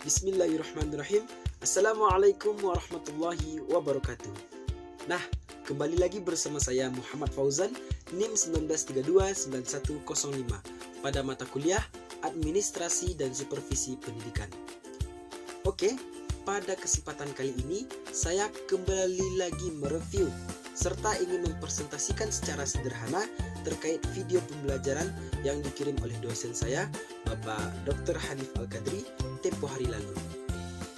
Bismillahirrahmanirrahim. Assalamualaikum warahmatullahi wabarakatuh. Nah, kembali lagi bersama saya Muhammad Fauzan, NIM 19329105 pada mata kuliah Administrasi dan Supervisi Pendidikan. Oke, pada kesempatan kali ini saya kembali lagi mereview serta ingin mempresentasikan secara sederhana terkait video pembelajaran yang dikirim oleh dosen saya, Bapak Dr. Hanif Al-Qadri, tempo hari lalu.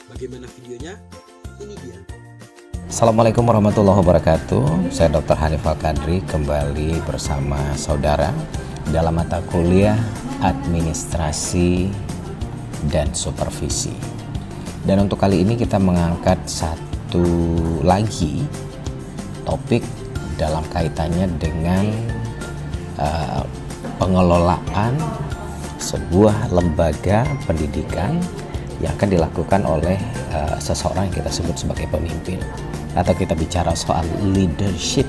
Bagaimana videonya? Ini dia. Assalamualaikum warahmatullahi wabarakatuh. Saya Dr. Hanif Al-Qadri kembali bersama saudara dalam mata kuliah Administrasi dan Supervisi. Dan untuk kali ini kita mengangkat satu lagi topik dalam kaitannya dengan pengelolaan sebuah lembaga pendidikan yang akan dilakukan oleh seseorang yang kita sebut sebagai pemimpin, atau kita bicara soal leadership.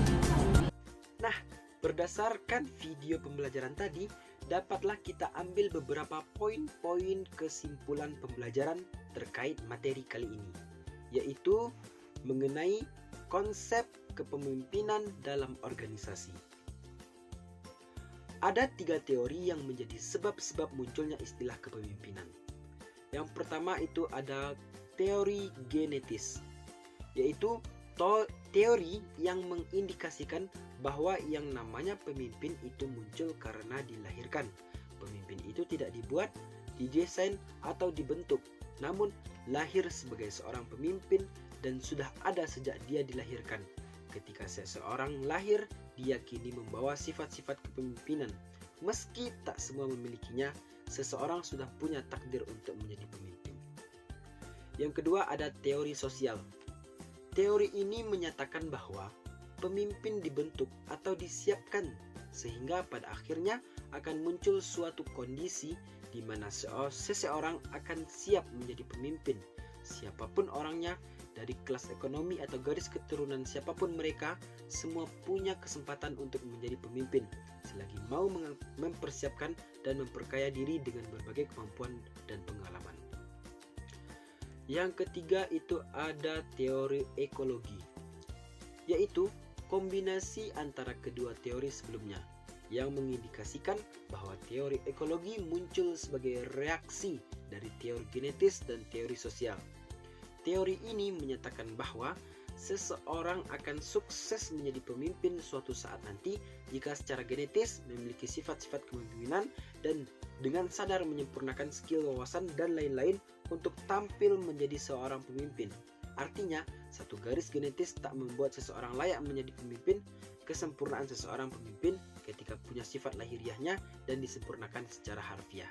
Nah, berdasarkan video pembelajaran tadi, dapatlah kita ambil beberapa poin-poin kesimpulan pembelajaran terkait materi kali ini, yaitu mengenai konsep kepemimpinan dalam organisasi. Ada 3 teori yang menjadi sebab-sebab munculnya istilah kepemimpinan. Yang pertama itu ada teori genetis, yaitu teori yang mengindikasikan bahwa yang namanya pemimpin itu muncul karena dilahirkan. Pemimpin itu tidak dibuat, didesain, atau dibentuk, namun lahir sebagai seorang pemimpin dan sudah ada sejak dia dilahirkan. Ketika seseorang lahir, diyakini membawa sifat-sifat kepemimpinan. Meski tak semua memilikinya, seseorang sudah punya takdir untuk menjadi pemimpin. Yang kedua ada teori sosial. Teori ini menyatakan bahwa pemimpin dibentuk atau disiapkan sehingga pada akhirnya akan muncul suatu kondisi di mana seseorang akan siap menjadi pemimpin. Siapapun orangnya, dari kelas ekonomi atau garis keturunan siapapun mereka, semua punya kesempatan untuk menjadi pemimpin selagi mau mempersiapkan dan memperkaya diri dengan berbagai kemampuan dan pengalaman. Yang ketiga itu ada teori ekologi, yaitu kombinasi antara kedua teori sebelumnya yang mengindikasikan bahwa teori ekologi muncul sebagai reaksi dari teori genetis dan teori sosial. Teori ini menyatakan bahwa seseorang akan sukses menjadi pemimpin suatu saat nanti jika secara genetis memiliki sifat-sifat kepemimpinan dan dengan sadar menyempurnakan skill, wawasan, dan lain-lain untuk tampil menjadi seorang pemimpin. Artinya, satu garis genetis tak membuat seseorang layak menjadi pemimpin. Kesempurnaan seseorang pemimpin ketika punya sifat lahiriahnya dan disempurnakan secara harfiah.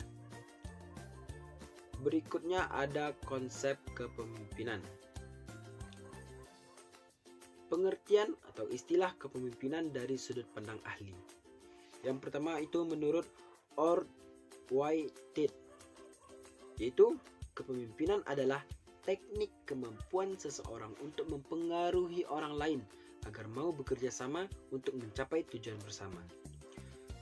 Berikutnya ada konsep kepemimpinan. Pengertian atau istilah kepemimpinan dari sudut pandang ahli. Yang pertama itu menurut Ord Whitehead, yaitu kepemimpinan adalah teknik kemampuan seseorang untuk mempengaruhi orang lain agar mau bekerja sama untuk mencapai tujuan bersama.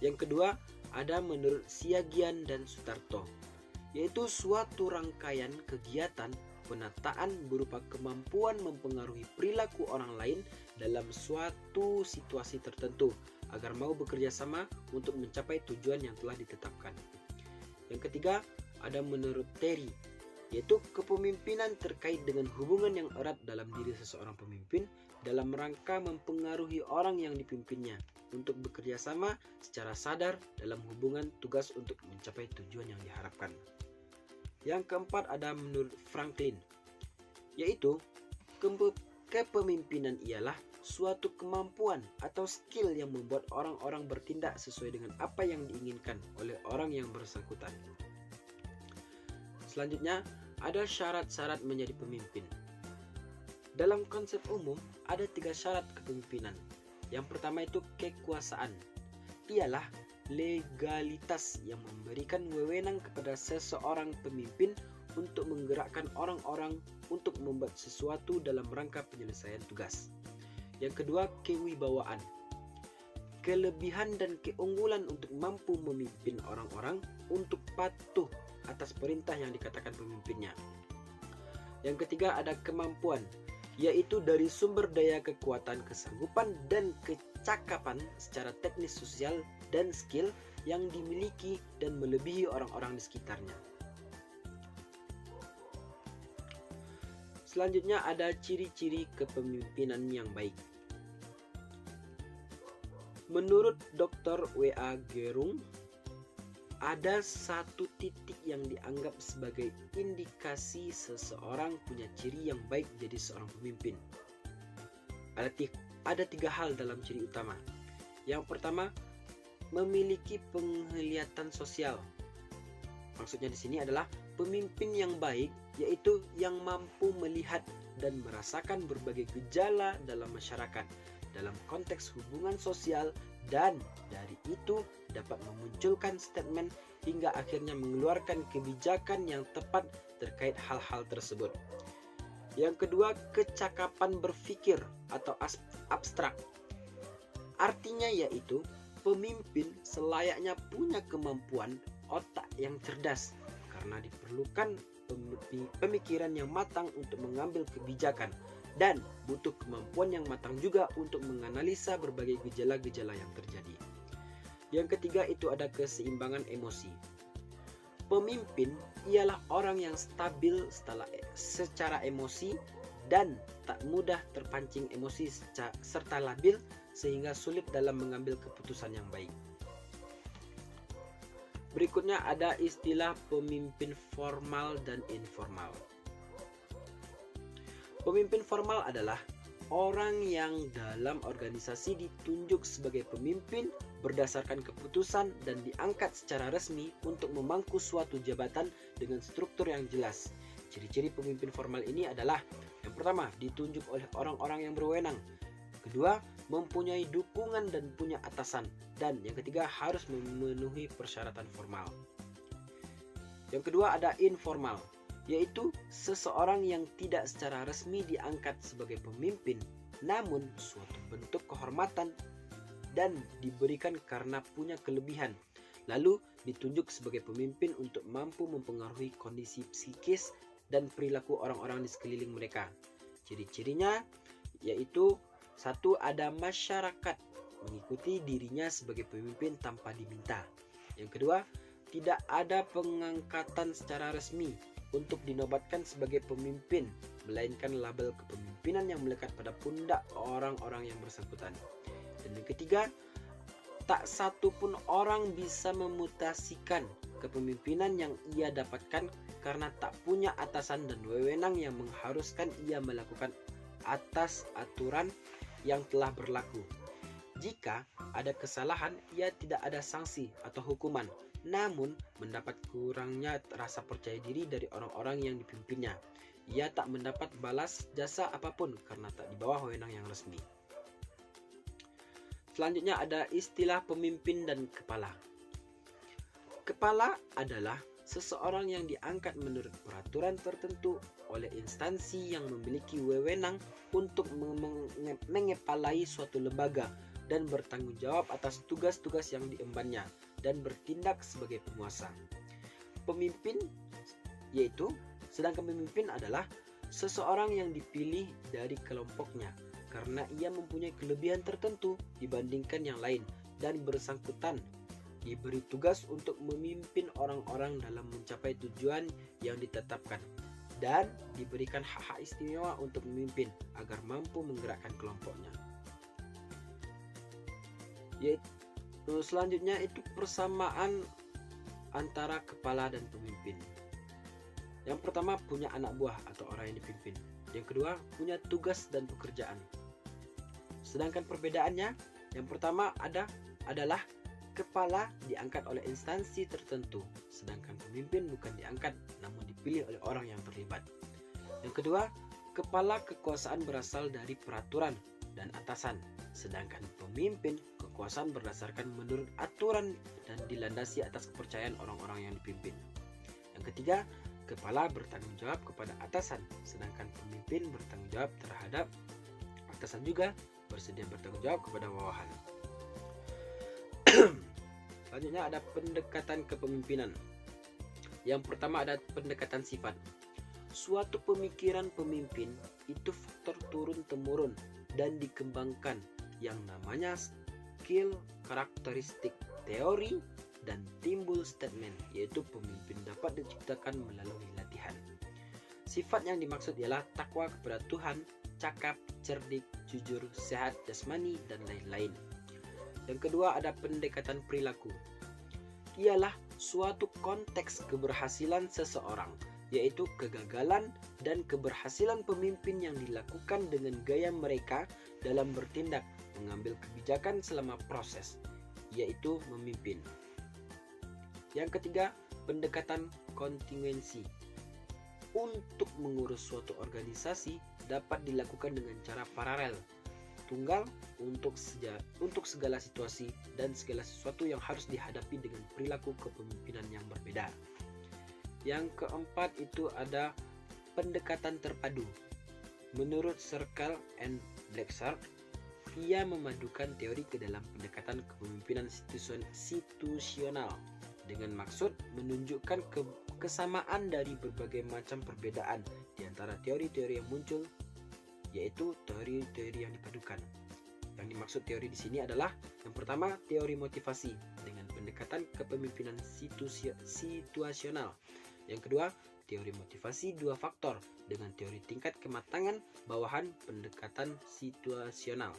Yang kedua ada menurut Siagian dan Sutarto, yaitu suatu rangkaian kegiatan penataan berupa kemampuan mempengaruhi perilaku orang lain dalam suatu situasi tertentu agar mau bekerja sama untuk mencapai tujuan yang telah ditetapkan. Yang ketiga ada menurut Terry, yaitu kepemimpinan terkait dengan hubungan yang erat dalam diri seseorang pemimpin dalam rangka mempengaruhi orang yang dipimpinnya untuk bekerja sama secara sadar dalam hubungan tugas untuk mencapai tujuan yang diharapkan. Yang keempat ada menurut Franklin, yaitu kepemimpinan ialah suatu kemampuan atau skill yang membuat orang-orang bertindak sesuai dengan apa yang diinginkan oleh orang yang bersangkutan. Selanjutnya ada syarat-syarat menjadi pemimpin. Dalam konsep umum ada 3 syarat kepemimpinan. Yang pertama itu kekuasaan, ialah legalitas yang memberikan wewenang kepada seseorang pemimpin untuk menggerakkan orang-orang untuk membuat sesuatu dalam rangka penyelesaian tugas. Yang kedua, kewibawaan, kelebihan dan keunggulan untuk mampu memimpin orang-orang untuk patuh atas perintah yang dikatakan pemimpinnya. Yang ketiga ada kemampuan, yaitu dari sumber daya, kekuatan, kesanggupan, dan kecakapan secara teknis, sosial, dan skill yang dimiliki dan melebihi orang-orang di sekitarnya. Selanjutnya ada ciri-ciri kepemimpinan yang baik. Menurut Dr. W.A. Gerung, ada satu titik yang dianggap sebagai indikasi seseorang punya ciri yang baik jadi seorang pemimpin. Ada 3 hal dalam ciri utama. Yang pertama, memiliki penglihatan sosial. Maksudnya di sini adalah pemimpin yang baik, yaitu yang mampu melihat dan merasakan berbagai gejala dalam masyarakat dalam konteks hubungan sosial, dan dari itu dapat memunculkan statement hingga akhirnya mengeluarkan kebijakan yang tepat terkait hal-hal tersebut. Yang kedua, kecakapan berpikir atau abstrak. Artinya yaitu pemimpin selayaknya punya kemampuan otak yang cerdas karena diperlukan pemikiran yang matang untuk mengambil kebijakan, dan butuh kemampuan yang matang juga untuk menganalisa berbagai gejala-gejala yang terjadi. Yang ketiga itu ada keseimbangan emosi. Pemimpin ialah orang yang stabil secara emosi dan tak mudah terpancing emosi serta labil sehingga sulit dalam mengambil keputusan yang baik. Berikutnya ada istilah pemimpin formal dan informal. Pemimpin formal adalah orang yang dalam organisasi ditunjuk sebagai pemimpin berdasarkan keputusan dan diangkat secara resmi untuk memangku suatu jabatan dengan struktur yang jelas. Ciri-ciri pemimpin formal ini adalah: yang pertama, ditunjuk oleh orang-orang yang berwenang. Kedua, mempunyai dukungan dan punya atasan. Dan yang ketiga, harus memenuhi persyaratan formal. Yang kedua ada informal, yaitu seseorang yang tidak secara resmi diangkat sebagai pemimpin, namun suatu bentuk kehormatan dan diberikan karena punya kelebihan, lalu ditunjuk sebagai pemimpin untuk mampu mempengaruhi kondisi psikis dan perilaku orang-orang di sekeliling mereka. Ciri-cirinya yaitu: satu, ada masyarakat mengikuti dirinya sebagai pemimpin tanpa diminta. Yang kedua, tidak ada pengangkatan secara resmi untuk dinobatkan sebagai pemimpin, melainkan label kepemimpinan yang melekat pada pundak orang-orang yang bersangkutan. Dan yang ketiga, tak satu pun orang bisa memutasikan kepemimpinan yang ia dapatkan karena tak punya atasan dan wewenang yang mengharuskan ia melakukan atas aturan yang telah berlaku. Jika ada kesalahan, ia tidak ada sanksi atau hukuman, namun mendapat kurangnya rasa percaya diri dari orang-orang yang dipimpinnya. Ia tak mendapat balas jasa apapun karena tak di bawah wewenang yang resmi. Selanjutnya ada istilah pemimpin dan kepala. Kepala adalah seseorang yang diangkat menurut peraturan tertentu oleh instansi yang memiliki wewenang untuk mengepalai suatu lembaga dan bertanggung jawab atas tugas-tugas yang diembannya dan bertindak sebagai penguasa. Pemimpin sedangkan pemimpin adalah seseorang yang dipilih dari kelompoknya karena ia mempunyai kelebihan tertentu dibandingkan yang lain dan bersangkutan diberi tugas untuk memimpin orang-orang dalam mencapai tujuan yang ditetapkan dan diberikan hak-hak istimewa untuk memimpin agar mampu menggerakkan kelompoknya. Selanjutnya itu persamaan antara kepala dan pemimpin. Yang pertama, punya anak buah atau orang yang dipimpin. Yang kedua, punya tugas dan pekerjaan. Sedangkan perbedaannya, yang pertama adalah kepala diangkat oleh instansi tertentu, sedangkan pemimpin bukan diangkat namun dipilih oleh orang yang terlibat. Yang kedua, kepala kekuasaan berasal dari peraturan dan atasan, sedangkan pemimpin kekuasaan berdasarkan menurut aturan dan dilandasi atas kepercayaan orang-orang yang dipimpin. Yang ketiga, kepala bertanggung jawab kepada atasan, sedangkan pemimpin bertanggung jawab terhadap atasan juga bersedia bertanggung jawab kepada bawahan. Selanjutnya ada pendekatan kepemimpinan. Yang pertama ada pendekatan sifat. suatu pemikiran pemimpin itu faktor turun-temurun dan dikembangkan yang namanya skill, karakteristik, teori, dan timbul statement, yaitu pemimpin dapat diciptakan melalui latihan. Sifat yang dimaksud ialah takwa kepada Tuhan, cakap, cerdik, jujur, sehat jasmani, dan lain-lain. Yang kedua ada pendekatan perilaku. Ialah suatu konteks keberhasilan seseorang, yaitu kegagalan dan keberhasilan pemimpin yang dilakukan dengan gaya mereka dalam bertindak, mengambil kebijakan selama proses, yaitu memimpin. Yang ketiga, pendekatan kontingensi. Untuk mengurus suatu organisasi dapat dilakukan dengan cara paralel, tunggal untuk segala situasi dan segala sesuatu yang harus dihadapi dengan perilaku kepemimpinan yang berbeda. Yang keempat itu ada pendekatan terpadu. Menurut Circle and Blackshark, ia memadukan teori ke dalam pendekatan kepemimpinan situasional dengan maksud menunjukkan kesamaan dari berbagai macam perbedaan di antara teori-teori yang muncul, yaitu teori-teori yang dipadukan. Yang dimaksud teori di sini adalah yang pertama teori motivasi dengan pendekatan kepemimpinan situasional. Yang kedua, teori motivasi dua faktor dengan teori tingkat kematangan bawahan pendekatan situasional.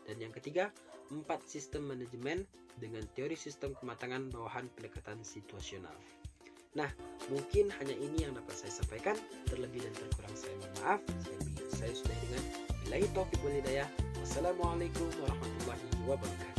Dan yang ketiga, 4 sistem manajemen dengan teori sistem kematangan bawahan pendekatan situasional. Nah, mungkin hanya ini yang dapat saya sampaikan. Terlebih dan terkurang saya mohon maaf. Saya sudah dengan billahi taufiq wal hidayah. Wassalamualaikum warahmatullahi wabarakatuh.